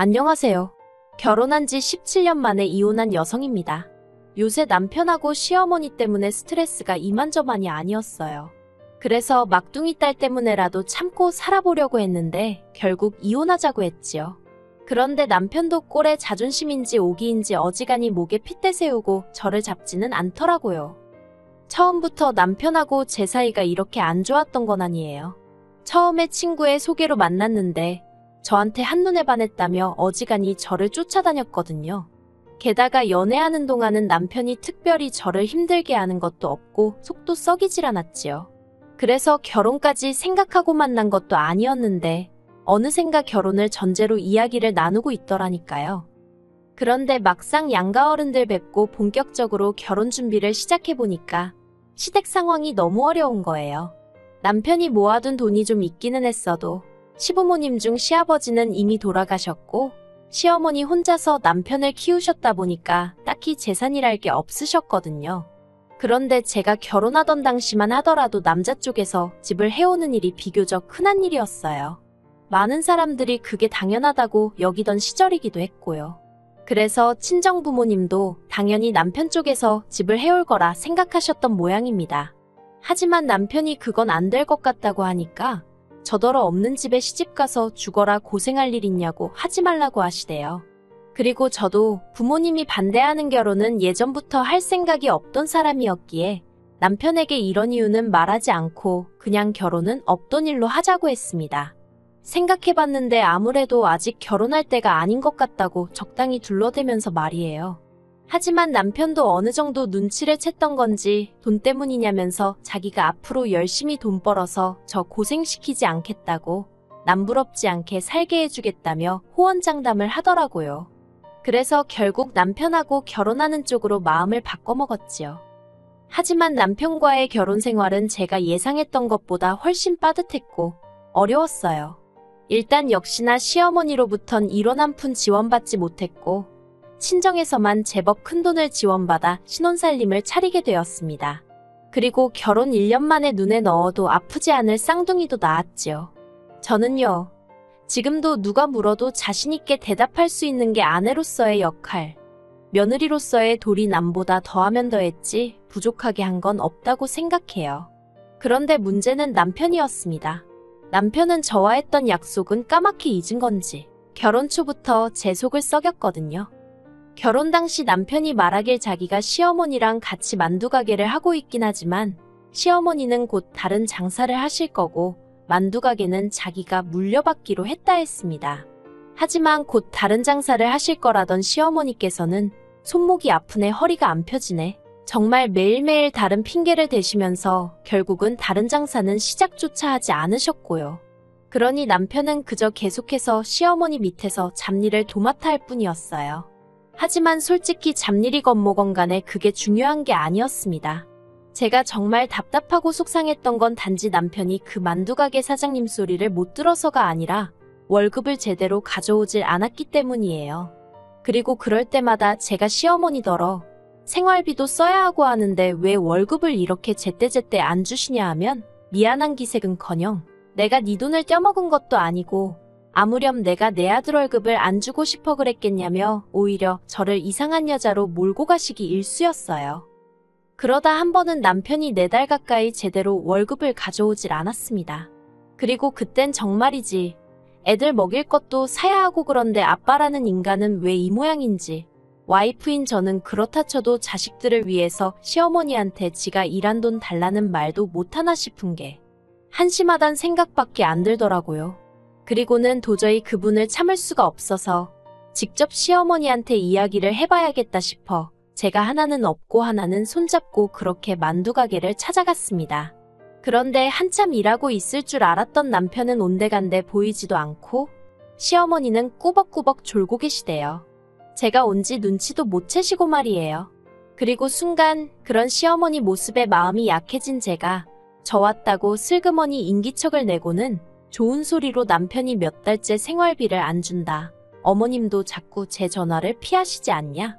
안녕하세요. 결혼한 지 17년 만에 이혼한 여성입니다. 요새 남편하고 시어머니 때문에 스트레스가 이만저만이 아니었어요. 그래서 막둥이 딸 때문에라도 참고 살아보려고 했는데 결국 이혼하자고 했지요. 그런데 남편도 꼴에 자존심인지 오기인지 어지간히 목에 핏대 세우고 저를 잡지는 않더라고요. 처음부터 남편하고 제 사이가 이렇게 안 좋았던 건 아니에요. 처음에 친구의 소개로 만났는데 저한테 한눈에 반했다며 어지간히 저를 쫓아다녔거든요. 게다가 연애하는 동안은 남편이 특별히 저를 힘들게 하는 것도 없고 속도 썩이질 않았지요. 그래서 결혼까지 생각하고 만난 것도 아니었는데 어느샌가 결혼을 전제로 이야기를 나누고 있더라니까요. 그런데 막상 양가 어른들 뵙고 본격적으로 결혼 준비를 시작해보니까 시댁 상황이 너무 어려운 거예요. 남편이 모아둔 돈이 좀 있기는 했어도 시부모님 중 시아버지는 이미 돌아가셨고 시어머니 혼자서 남편을 키우셨다 보니까 딱히 재산이랄 게 없으셨거든요. 그런데 제가 결혼하던 당시만 하더라도 남자 쪽에서 집을 해오는 일이 비교적 흔한 일이었어요. 많은 사람들이 그게 당연하다고 여기던 시절이기도 했고요. 그래서 친정부모님도 당연히 남편 쪽에서 집을 해올 거라 생각하셨던 모양입니다. 하지만 남편이 그건 안 될 것 같다고 하니까 저더러 없는 집에 시집가서 죽어라 고생할 일 있냐고 하지 말라고 하시대요. 그리고 저도 부모님이 반대하는 결혼은 예전부터 할 생각이 없던 사람이었기에 남편에게 이런 이유는 말하지 않고 그냥 결혼은 없던 일로 하자고 했습니다. 생각해봤는데 아무래도 아직 결혼할 때가 아닌 것 같다고 적당히 둘러대면서 말이에요. 하지만 남편도 어느 정도 눈치를 챘던 건지 돈 때문이냐면서 자기가 앞으로 열심히 돈 벌어서 저 고생시키지 않겠다고 남부럽지 않게 살게 해주겠다며 호언장담을 하더라고요. 그래서 결국 남편하고 결혼하는 쪽으로 마음을 바꿔먹었지요. 하지만 남편과의 결혼 생활은 제가 예상했던 것보다 훨씬 빠듯했고 어려웠어요. 일단 역시나 시어머니로부턴 1원 한 푼 지원받지 못했고 친정에서만 제법 큰돈을 지원받아 신혼살림을 차리게 되었습니다. 그리고 결혼 1년 만에 눈에 넣어도 아프지 않을 쌍둥이도 낳았지요. 저는요, 지금도 누가 물어도 자신있게 대답할 수 있는 게 아내로서의 역할, 며느리로서의 도리 남보다 더하면 더했지 부족하게 한 건 없다고 생각해요. 그런데 문제는 남편이었습니다. 남편은 저와 했던 약속은 까맣게 잊은 건지 결혼 초부터 제 속을 썩였거든요. 결혼 당시 남편이 말하길 자기가 시어머니랑 같이 만두 가게를 하고 있긴 하지만 시어머니는 곧 다른 장사를 하실 거고 만두 가게는 자기가 물려받기로 했다 했습니다. 하지만 곧 다른 장사를 하실 거라던 시어머니께서는 손목이 아프네 허리가 안 펴지네 정말 매일매일 다른 핑계를 대시면서 결국은 다른 장사는 시작조차 하지 않으셨고요. 그러니 남편은 그저 계속해서 시어머니 밑에서 잡일을 도맡아 할 뿐이었어요. 하지만 솔직히 잡일이건 뭐건 간에 그게 중요한 게 아니었습니다. 제가 정말 답답하고 속상했던 건 단지 남편이 그 만두가게 사장님 소리를 못 들어서가 아니라 월급을 제대로 가져오질 않았기 때문이에요. 그리고 그럴 때마다 제가 시어머니더러 생활비도 써야 하고 하는데 왜 월급을 이렇게 제때제때 안 주시냐 하면 미안한 기색은커녕 내가 네 돈을 떼먹은 것도 아니고 아무렴 내가 내 아들 월급을 안 주고 싶어 그랬겠냐며 오히려 저를 이상한 여자로 몰고 가시기 일쑤였어요. 그러다 한 번은 남편이 4달 가까이 제대로 월급을 가져오질 않았습니다. 그리고 그땐 정말이지 애들 먹일 것도 사야 하고 그런데 아빠라는 인간은 왜 이 모양인지 와이프인 저는 그렇다 쳐도 자식들을 위해서 시어머니한테 지가 일한 돈 달라는 말도 못하나 싶은 게 한심하단 생각밖에 안 들더라고요. 그리고는 도저히 그분을 참을 수가 없어서 직접 시어머니한테 이야기를 해봐야겠다 싶어 제가 하나는 업고 하나는 손잡고 그렇게 만두가게를 찾아갔습니다. 그런데 한참 일하고 있을 줄 알았던 남편은 온데간데 보이지도 않고 시어머니는 꾸벅꾸벅 졸고 계시대요. 제가 온지 눈치도 못 채시고 말이에요. 그리고 순간 그런 시어머니 모습에 마음이 약해진 제가 저 왔다고 슬그머니 인기척을 내고는 좋은 소리로 남편이 몇 달째 생활비를 안 준다. 어머님도 자꾸 제 전화를 피하시지 않냐?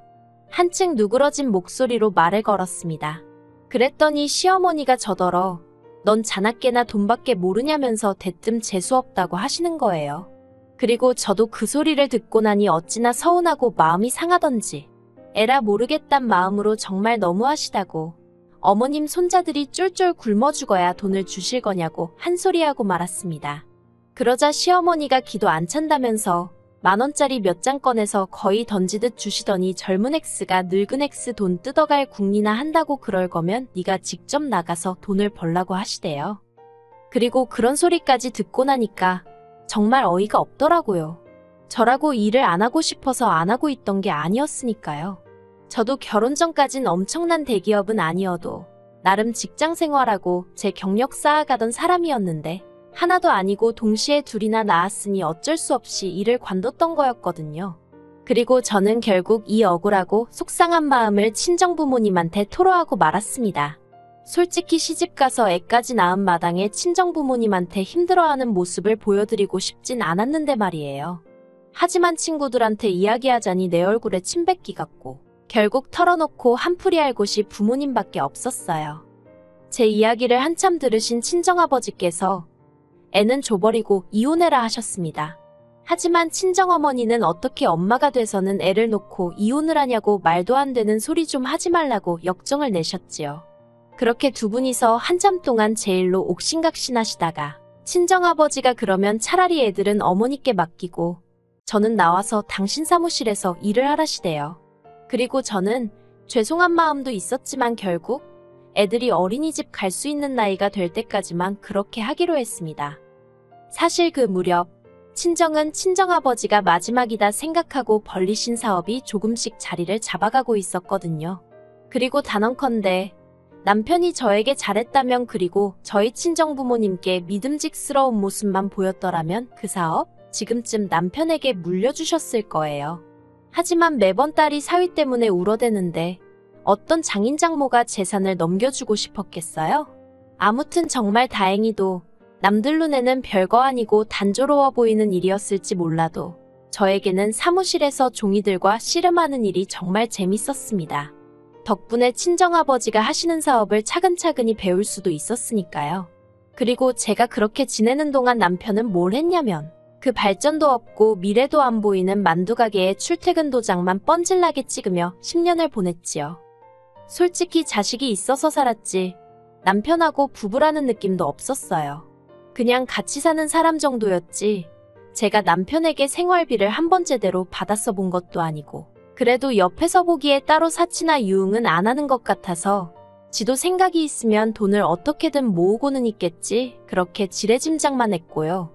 한층 누그러진 목소리로 말을 걸었습니다. 그랬더니 시어머니가 저더러 넌 자나깨나 돈밖에 모르냐면서 대뜸 재수없다고 하시는 거예요. 그리고 저도 그 소리를 듣고 나니 어찌나 서운하고 마음이 상하던지 에라 모르겠단 마음으로 정말 너무하시다고 어머님 손자들이 쫄쫄 굶어 죽어야 돈을 주실 거냐고 한 소리하고 말았습니다. 그러자 시어머니가 기도 안 찬다면서 10,000원짜리 몇 장 꺼내서 거의 던지듯 주시더니 젊은 X가 늙은 X 돈 뜯어갈 궁리나 한다고 그럴 거면 네가 직접 나가서 돈을 벌라고 하시대요. 그리고 그런 소리까지 듣고 나니까 정말 어이가 없더라고요. 저라고 일을 안 하고 싶어서 안 하고 있던 게 아니었으니까요. 저도 결혼 전까진 엄청난 대기업은 아니어도 나름 직장 생활하고 제 경력 쌓아가던 사람이었는데 하나도 아니고 동시에 둘이나 낳았으니 어쩔 수 없이 일을 관뒀던 거였거든요. 그리고 저는 결국 이 억울하고 속상한 마음을 친정부모님한테 토로하고 말았습니다. 솔직히 시집가서 애까지 낳은 마당에 친정부모님한테 힘들어하는 모습을 보여드리고 싶진 않았는데 말이에요. 하지만 친구들한테 이야기하자니 내 얼굴에 침 뱉기 같고 결국 털어놓고 한풀이 할 곳이 부모님밖에 없었어요. 제 이야기를 한참 들으신 친정아버지께서 애는 줘버리고 이혼해라 하셨습니다. 하지만 친정어머니는 어떻게 엄마가 돼서는 애를 놓고 이혼을 하냐고 말도 안 되는 소리 좀 하지 말라고 역정을 내셨지요. 그렇게 두 분이서 한참 동안 제 일로 옥신각신하시다가 친정아버지가 그러면 차라리 애들은 어머니께 맡기고 저는 나와서 당신 사무실에서 일을 하라시대요. 그리고 저는 죄송한 마음도 있었지만 결국 애들이 어린이집 갈 수 있는 나이가 될 때까지만 그렇게 하기로 했습니다. 사실 그 무렵 친정은 친정아버지가 마지막이다 생각하고 벌리신 사업이 조금씩 자리를 잡아가고 있었거든요. 그리고 단언컨대 남편이 저에게 잘했다면 그리고 저희 친정부모님께 믿음직스러운 모습만 보였더라면 그 사업 지금쯤 남편에게 물려주셨을 거예요. 하지만 매번 딸이 사위 때문에 울어대는데 어떤 장인장모가 재산을 넘겨주고 싶었겠어요? 아무튼 정말 다행히도 남들 눈에는 별거 아니고 단조로워 보이는 일이었을지 몰라도 저에게는 사무실에서 종이들과 씨름하는 일이 정말 재밌었습니다. 덕분에 친정아버지가 하시는 사업을 차근차근히 배울 수도 있었으니까요. 그리고 제가 그렇게 지내는 동안 남편은 뭘 했냐면 그 발전도 없고 미래도 안 보이는 만두가게에 출퇴근 도장만 뻔질나게 찍으며 10년을 보냈지요. 솔직히 자식이 있어서 살았지 남편하고 부부라는 느낌도 없었어요. 그냥 같이 사는 사람 정도였지 제가 남편에게 생활비를 한 번 제대로 받아 써본 것도 아니고 그래도 옆에서 보기에 따로 사치나 유흥은 안 하는 것 같아서 지도 생각이 있으면 돈을 어떻게든 모으고는 있겠지 그렇게 지레짐작만 했고요.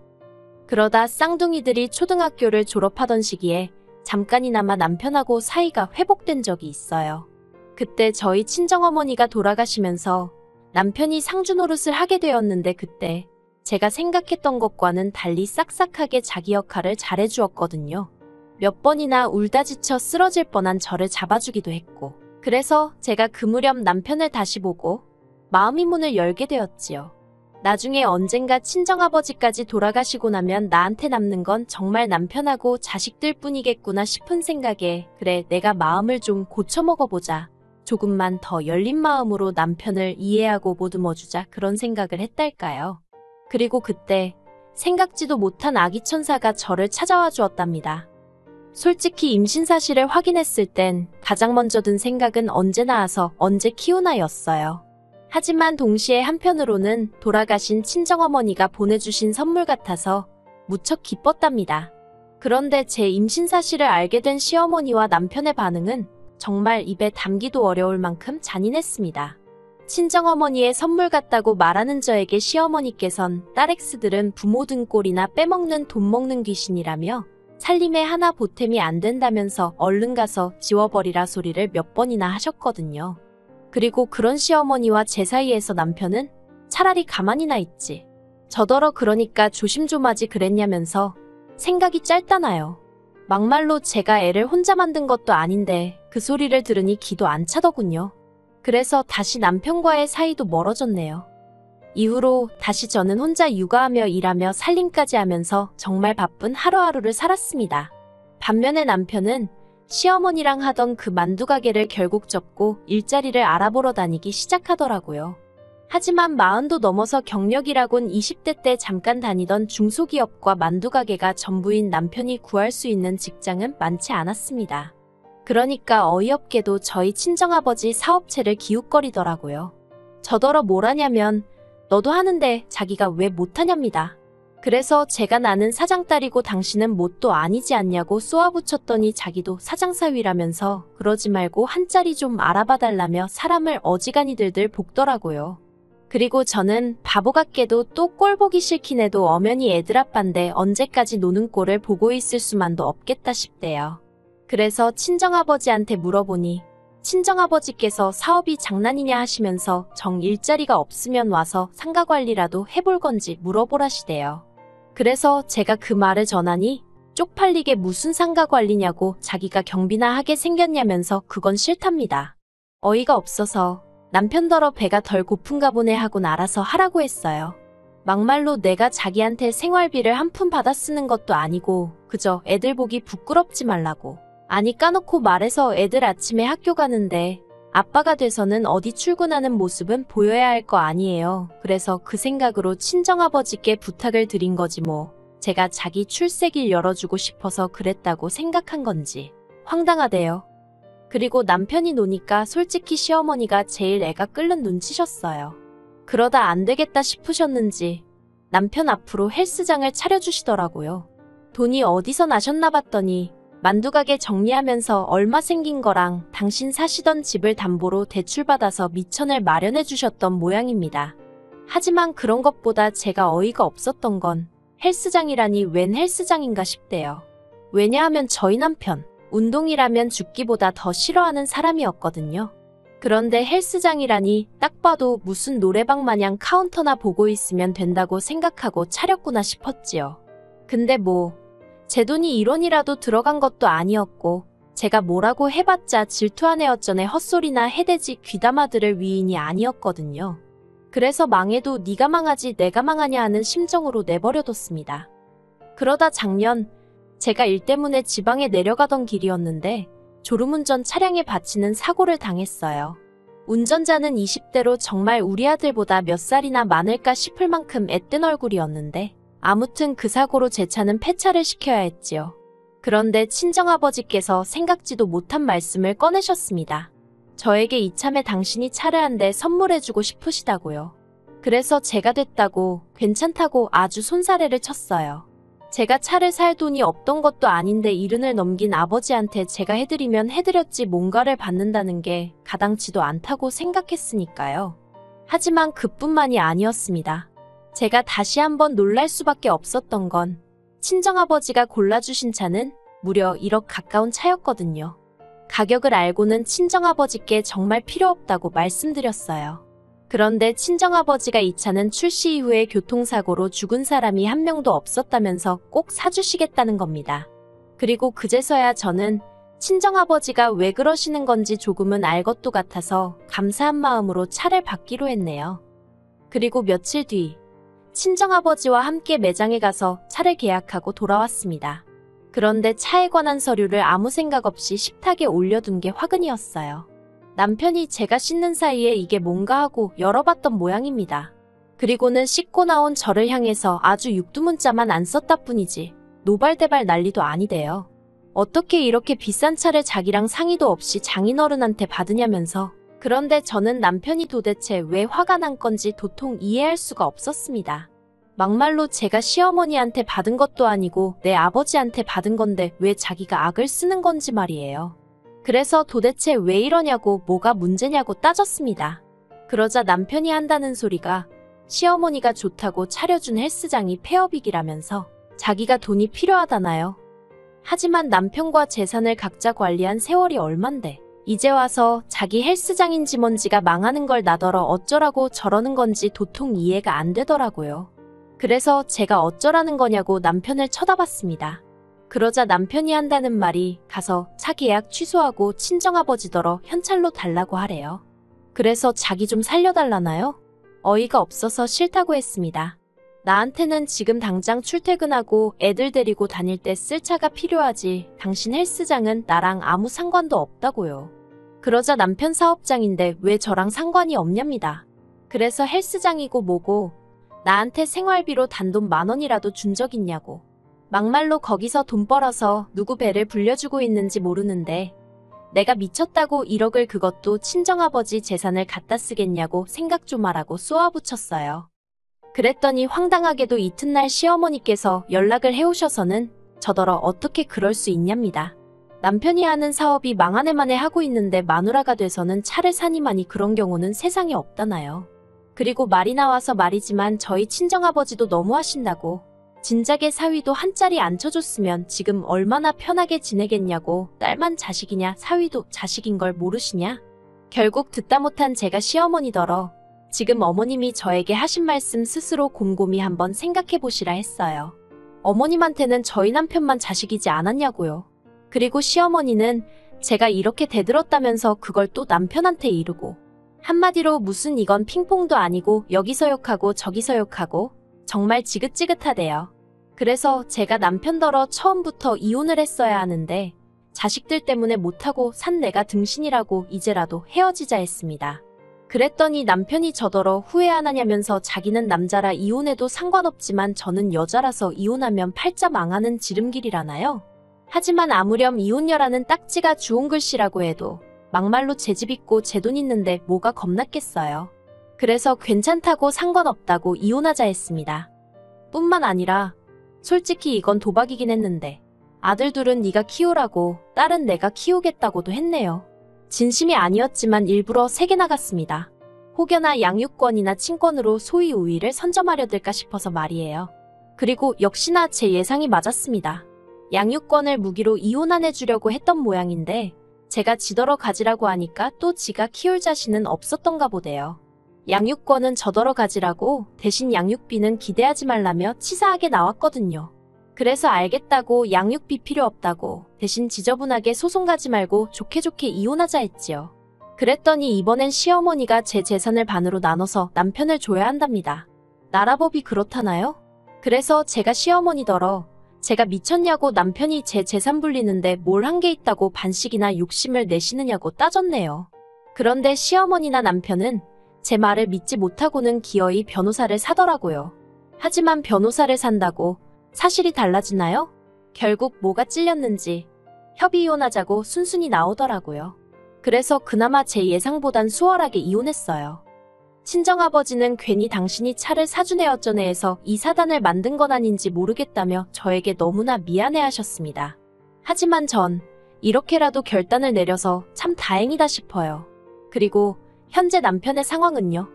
그러다 쌍둥이들이 초등학교를 졸업하던 시기에 잠깐이나마 남편하고 사이가 회복된 적이 있어요. 그때 저희 친정어머니가 돌아가시면서 남편이 상주 노릇을 하게 되었는데 그때 제가 생각했던 것과는 달리 싹싹하게 자기 역할을 잘해주었거든요. 몇 번이나 울다 지쳐 쓰러질 뻔한 저를 잡아주기도 했고 그래서 제가 그 무렵 남편을 다시 보고 마음이 문을 열게 되었지요. 나중에 언젠가 친정아버지까지 돌아가시고 나면 나한테 남는 건 정말 남편하고 자식들 뿐이겠구나 싶은 생각에 그래 내가 마음을 좀 고쳐먹어보자. 조금만 더 열린 마음으로 남편을 이해하고 보듬어주자 그런 생각을 했달까요. 그리고 그때 생각지도 못한 아기 천사가 저를 찾아와 주었답니다. 솔직히 임신 사실을 확인했을 땐 가장 먼저 든 생각은 언제 낳아서 언제 키우나였어요. 하지만 동시에 한편으로는 돌아가신 친정어머니가 보내주신 선물 같아서 무척 기뻤답니다. 그런데 제 임신 사실을 알게 된 시어머니와 남편의 반응은 정말 입에 담기도 어려울 만큼 잔인했습니다. 친정어머니의 선물 같다고 말하는 저에게 시어머니께선 딸 X들은 부모 등골이나 빼먹는 돈 먹는 귀신이라며 살림에 하나 보탬이 안 된다면서 얼른 가서 지워버리라 소리를 몇 번이나 하셨거든요. 그리고 그런 시어머니와 제 사이에서 남편은 차라리 가만히나 있지. 저더러 그러니까 조심 좀 하지 그랬냐면서 생각이 짧다나요. 막말로 제가 애를 혼자 만든 것도 아닌데 그 소리를 들으니 기도 안 차더군요. 그래서 다시 남편과의 사이도 멀어졌네요. 이후로 다시 저는 혼자 육아하며 일하며 살림까지 하면서 정말 바쁜 하루하루를 살았습니다. 반면에 남편은 시어머니랑 하던 그 만두 가게를 결국 접고 일자리를 알아보러 다니기 시작하더라고요. 하지만 40도 넘어서 경력이라곤 20대 때 잠깐 다니던 중소기업과 만두가게가 전부인 남편이 구할 수 있는 직장은 많지 않았습니다. 그러니까 어이없게도 저희 친정아버지 사업체를 기웃거리더라고요. 저더러 뭘 하냐면 너도 하는데 자기가 왜 못하냐입니다. 그래서 제가 나는 사장딸이고 당신은 뭣도 아니지 않냐고 쏘아붙였더니 자기도 사장사위라면서 그러지 말고 한자리 좀 알아봐달라며 사람을 어지간히 들들 볶더라고요. 그리고 저는 바보 같게도 또 꼴 보기 싫긴 해도 엄연히 애들 아빠인데 언제까지 노는 꼴을 보고 있을 수만도 없겠다 싶대요. 그래서 친정아버지한테 물어보니 친정아버지께서 사업이 장난이냐 하시면서 정 일자리가 없으면 와서 상가관리라도 해볼 건지 물어보라시대요. 그래서 제가 그 말을 전하니 쪽팔리게 무슨 상가관리냐고 자기가 경비나 하게 생겼냐면서 그건 싫답니다. 어이가 없어서 남편더러 배가 덜 고픈가 보네 하곤 알아서 하라고 했어요. 막말로 내가 자기한테 생활비를 한 푼 받아 쓰는 것도 아니고 그저 애들 보기 부끄럽지 말라고. 아니 까놓고 말해서 애들 아침에 학교 가는데 아빠가 돼서는 어디 출근하는 모습은 보여야 할 거 아니에요. 그래서 그 생각으로 친정아버지께 부탁을 드린 거지 뭐. 제가 자기 출세길 열어주고 싶어서 그랬다고 생각한 건지. 황당하대요. 그리고 남편이 노니까 솔직히 시어머니가 제일 애가 끓는 눈치셨어요. 그러다 안 되겠다 싶으셨는지 남편 앞으로 헬스장을 차려주시더라고요. 돈이 어디서 나셨나 봤더니 만두가게 정리하면서 얼마 생긴 거랑 당신 사시던 집을 담보로 대출받아서 미천을 마련해 주셨던 모양입니다. 하지만 그런 것보다 제가 어이가 없었던 건 헬스장이라니 웬 헬스장인가 싶대요. 왜냐하면 저희 남편 운동이라면 죽기보다 더 싫어하는 사람이었거든요. 그런데 헬스장이라니 딱 봐도 무슨 노래방 마냥 카운터나 보고 있으면 된다고 생각하고 차렸구나 싶었지요. 근데 뭐 제 돈이 1원이라도 들어간 것도 아니었고 제가 뭐라고 해봤자 질투한 애 어쩌네 헛소리나 해대지 귀담아 들을 위인이 아니었거든요. 그래서 망해도 네가 망하지 내가 망하냐 하는 심정으로 내버려뒀습니다. 그러다 작년 제가 일 때문에 지방에 내려가던 길이었는데 졸음운전 차량에 받치는 사고를 당했어요. 운전자는 20대로 정말 우리 아들보다 몇 살이나 많을까 싶을 만큼 앳된 얼굴이었는데 아무튼 그 사고로 제 차는 폐차를 시켜야 했지요. 그런데 친정아버지께서 생각지도 못한 말씀을 꺼내셨습니다. 저에게 이참에 당신이 차를 한 대 선물해주고 싶으시다고요. 그래서 제가 됐다고 괜찮다고 아주 손사래를 쳤어요. 제가 차를 살 돈이 없던 것도 아닌데 70을 넘긴 아버지한테 제가 해드리면 해드렸지 뭔가를 받는다는 게 가당치도 않다고 생각했으니까요. 하지만 그뿐만이 아니었습니다. 제가 다시 한번 놀랄 수밖에 없었던 건 친정아버지가 골라주신 차는 무려 1억 가까운 차였거든요. 가격을 알고는 친정아버지께 정말 필요 없다고 말씀드렸어요. 그런데 친정아버지가 이 차는 출시 이후에 교통사고로 죽은 사람이 한 명도 없었다면서 꼭 사주시겠다는 겁니다. 그리고 그제서야 저는 친정아버지가 왜 그러시는 건지 조금은 알 것도 같아서 감사한 마음으로 차를 받기로 했네요. 그리고 며칠 뒤 친정아버지와 함께 매장에 가서 차를 계약하고 돌아왔습니다. 그런데 차에 관한 서류를 아무 생각 없이 식탁에 올려둔 게 화근이었어요. 남편이 제가 씻는 사이에 이게 뭔가 하고 열어봤던 모양입니다. 그리고는 씻고 나온 저를 향해서 아주 육두문자만 안 썼다 뿐이지 노발대발 난리도 아니대요. 어떻게 이렇게 비싼 차를 자기랑 상의도 없이 장인어른한테 받으냐면서. 그런데 저는 남편이 도대체 왜 화가 난 건지 도통 이해할 수가 없었습니다. 막말로 제가 시어머니한테 받은 것도 아니고 내 아버지한테 받은 건데 왜 자기가 악을 쓰는 건지 말이에요. 그래서 도대체 왜 이러냐고 뭐가 문제냐고 따졌습니다. 그러자 남편이 한다는 소리가 시어머니가 좋다고 차려준 헬스장이 폐업이기라면서 자기가 돈이 필요하다나요. 하지만 남편과 재산을 각자 관리한 세월이 얼만데 이제 와서 자기 헬스장인지 뭔지가 망하는 걸 나더러 어쩌라고 저러는 건지 도통 이해가 안 되더라고요. 그래서 제가 어쩌라는 거냐고 남편을 쳐다봤습니다. 그러자 남편이 한다는 말이 가서 차 계약 취소하고 친정아버지더러 현찰로 달라고 하래요. 그래서 자기 좀 살려달라나요? 어이가 없어서 싫다고 했습니다. 나한테는 지금 당장 출퇴근하고 애들 데리고 다닐 때 쓸 차가 필요하지 당신 헬스장은 나랑 아무 상관도 없다고요. 그러자 남편 사업장인데 왜 저랑 상관이 없냐입니다. 그래서 헬스장이고 뭐고 나한테 생활비로 단돈 10,000원이라도 준 적 있냐고. 막말로 거기서 돈 벌어서 누구 배를 불려주고 있는지 모르는데 내가 미쳤다고 1억을 그것도 친정아버지 재산을 갖다 쓰겠냐고 생각 좀 하라고 쏘아붙였어요. 그랬더니 황당하게도 이튿날 시어머니께서 연락을 해오셔서는 저더러 어떻게 그럴 수 있냐입니다. 남편이 하는 사업이 망한 애만에 하고 있는데 마누라가 돼서는 차를 사니마니 그런 경우는 세상에 없다나요. 그리고 말이 나와서 말이지만 저희 친정아버지도 너무 하신다고. 진작에 사위도 한 자리 앉혀줬으면 지금 얼마나 편하게 지내겠냐고. 딸만 자식이냐 사위도 자식인 걸 모르시냐. 결국 듣다 못한 제가 시어머니더러 지금 어머님이 저에게 하신 말씀 스스로 곰곰이 한번 생각해 보시라 했어요. 어머님한테는 저희 남편만 자식이지 않았냐고요. 그리고 시어머니는 제가 이렇게 대들었다면서 그걸 또 남편한테 이르고 한마디로 무슨 이건 핑퐁도 아니고 여기서 욕하고 저기서 욕하고 정말 지긋지긋하대요. 그래서 제가 남편더러 처음부터 이혼을 했어야 하는데 자식들 때문에 못하고 산 내가 등신이라고 이제라도 헤어지자 했습니다. 그랬더니 남편이 저더러 후회 안 하냐면서 자기는 남자라 이혼해도 상관없지만 저는 여자라서 이혼하면 팔자 망하는 지름길이라나요? 하지만 아무렴 이혼녀라는 딱지가 주운 글씨라고 해도 막말로 제 집 있고 제 돈 있는데 뭐가 겁났겠어요. 그래서 괜찮다고 상관없다고 이혼하자 했습니다. 뿐만 아니라 솔직히 이건 도박이긴 했는데 아들 둘은 네가 키우라고 딸은 내가 키우겠다고도 했네요. 진심이 아니었지만 일부러 3개 나갔습니다. 혹여나 양육권이나 친권으로 소위 우위를 선점하려 들까 싶어서 말이에요. 그리고 역시나 제 예상이 맞았습니다. 양육권을 무기로 이혼 안 해주려고 했던 모양인데 제가 지더러 가지라고 하니까 또 지가 키울 자신은 없었던가 보대요. 양육권은 저더러 가지라고 대신 양육비는 기대하지 말라며 치사하게 나왔거든요. 그래서 알겠다고 양육비 필요 없다고 대신 지저분하게 소송 가지 말고 좋게 좋게 이혼하자 했지요. 그랬더니 이번엔 시어머니가 제 재산을 반으로 나눠서 남편을 줘야 한답니다. 나라 법이 그렇다나요? 그래서 제가 시어머니더러 제가 미쳤냐고 남편이 제 재산 불리는데 뭘 한 게 있다고 반씩이나 욕심을 내시느냐고 따졌네요. 그런데 시어머니나 남편은 제 말을 믿지 못하고는 기어이 변호사를 사더라고요. 하지만 변호사를 산다고 사실이 달라지나요? 결국 뭐가 찔렸는지 협의 이혼하자고 순순히 나오더라고요. 그래서 그나마 제 예상보단 수월하게 이혼했어요. 친정아버지는 괜히 당신이 차를 사주네 어쩌네 해서 이 사단을 만든 건 아닌지 모르겠다며 저에게 너무나 미안해하셨습니다. 하지만 전 이렇게라도 결단을 내려서 참 다행이다 싶어요. 그리고 현재 남편의 상황은요.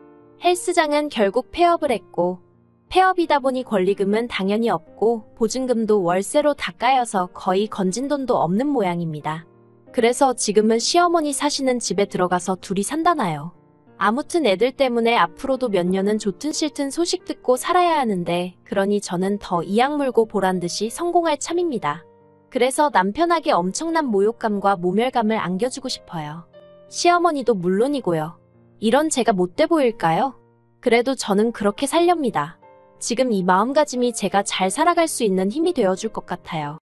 헬스장은 결국 폐업을 했고 폐업이다 보니 권리금은 당연히 없고 보증금도 월세로 다 까여서 거의 건진 돈도 없는 모양입니다. 그래서 지금은 시어머니 사시는 집에 들어가서 둘이 산다나요. 아무튼 애들 때문에 앞으로도 몇 년은 좋든 싫든 소식 듣고 살아야 하는데 그러니 저는 더 이악 물고 보란듯이 성공할 참입니다. 그래서 남편에게 엄청난 모욕감과 모멸감을 안겨주고 싶어요. 시어머니도 물론이고요. 이런 제가 못돼 보일까요? 그래도 저는 그렇게 살렵니다. 지금 이 마음가짐이 제가 잘 살아갈 수 있는 힘이 되어줄 것 같아요.